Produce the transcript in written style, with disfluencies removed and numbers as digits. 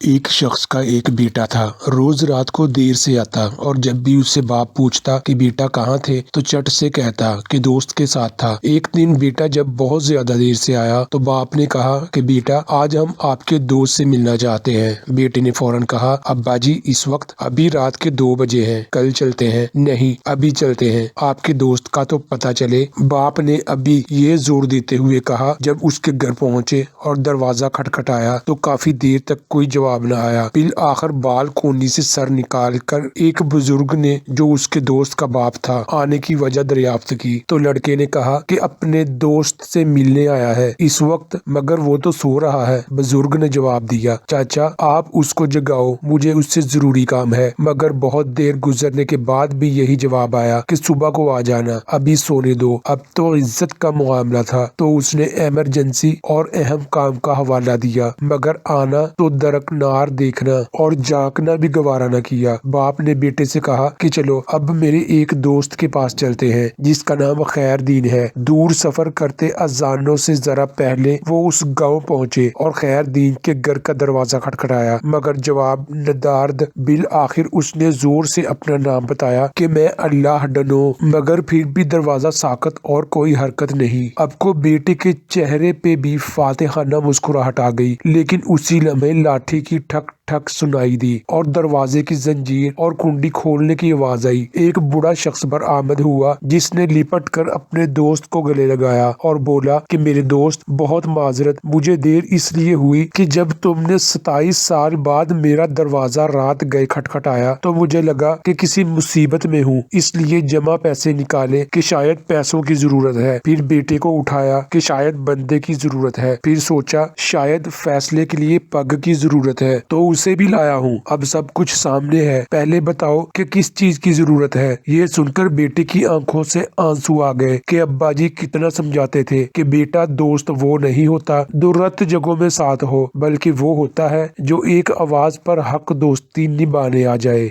ایک شخص کا ایک بیٹا تھا۔ روز رات کو دیر سے آتا اور جب بھی اس سے باپ پوچھتا کہ بیٹا کہاں تھے تو چٹ سے کہتا کہ دوست کے ساتھ تھا۔ ایک دن بیٹا جب بہت زیادہ دیر سے آیا تو باپ نے کہا کہ بیٹا آج ہم آپ کے دوست سے ملنا چاہتے ہیں۔ بیٹے نے فوراً کہا ابا جی اس وقت ابھی رات کے 2 بجے ہیں، کل چلتے ہیں۔ نہیں ابھی چلتے ہیں، آپ کے دوست کا تو پتہ چلے۔ باپ نے ابھی یہ زور دیتے ہوئے کہا۔ جب اس کے گھر پہنچے اور دروازہ کھٹکھٹایا تو کافی دیر تک کوئی جواب نہ آیا۔ بالآخر بالکونی سے سر نکال کر ایک بزرگ نے جو اس کے دوست کا باپ تھا آنے کی وجہ دریافت کی تو لڑکے نے کہا کہ اپنے دوست سے ملنے آیا ہے اس وقت، مگر وہ تو سو رہا ہے۔ بزرگ نے جواب دیا چاچا آپ اس کو جگاؤ، مجھے اس سے ضروری کام ہے۔ مگر بہت دیر گزرنے کے بعد بھی یہی جواب آیا کہ صبح کو آ جانا، ابھی سونے دو۔ اب تو عزت کا معاملہ تھا تو اس نے ایمرجنسی اور اہم کام کا حوالہ دیا، مگر آنا تو درکنار دیکھنا اور جھانکنا بھی گوارا نہ کیا۔ باپ نے بیٹے سے کہا کہ چلو اب میرے ایک دوست کے پاس چلتے ہیں جس کا نام خیر دین ہے۔ دور سفر کرتے اذانوں سے ذرا پہلے وہ اس گاؤں پہنچے اور خیر دین کے گھر کا دروازہ کھٹکھٹایا، مگر جواب ندارد۔ بالآخر اس نے زور سے اپنا نام بتایا کہ میں اللہ ڈنو، مگر پھر بھی دروازہ ساکت اور کوئی حرکت نہیں۔ اب کو بیٹے کے چہرے پہ بھی فاتحانہ مسکراہٹ آ گئی، لیکن اسی لمحے لاٹھی کی ٹھک ٹھک سنائی دی اور دروازے کی زنجیر اور کنڈی کھولنے کی آواز آئی۔ ایک بوڑھا شخص برآمد ہوا جس نے لپٹ کر اپنے دوست کو گلے لگایا اور بولا کہ میرے دوست بہت معذرت، مجھے دیر اس لیے ہوئی کہ جب تم نے 27 سال بعد میرا دروازہ رات گئے کھٹکھٹایا تو مجھے لگا کہ کسی مصیبت میں ہوں، اس لیے جمع پیسے نکالے کہ شاید پیسوں کی ضرورت ہے، پھر بیٹے کو اٹھایا کہ شاید بندے کی ضرورت ہے، پھر سوچا شاید فیصلے کے لیے پگ کی ضرورت ہے تو اسے بھی لایا ہوں۔ اب سب کچھ سامنے ہے، پہلے بتاؤ کہ کس چیز کی ضرورت ہے۔ یہ سن کر بیٹے کی آنکھوں سے آنسو آ گئے کہ ابا جی کتنا سمجھاتے تھے کہ بیٹا دوست وہ نہیں ہوتا جو رت جگہوں میں ساتھ ہو، بلکہ وہ ہوتا ہے جو ایک آواز پر حق دوستی نبھانے آ جائے۔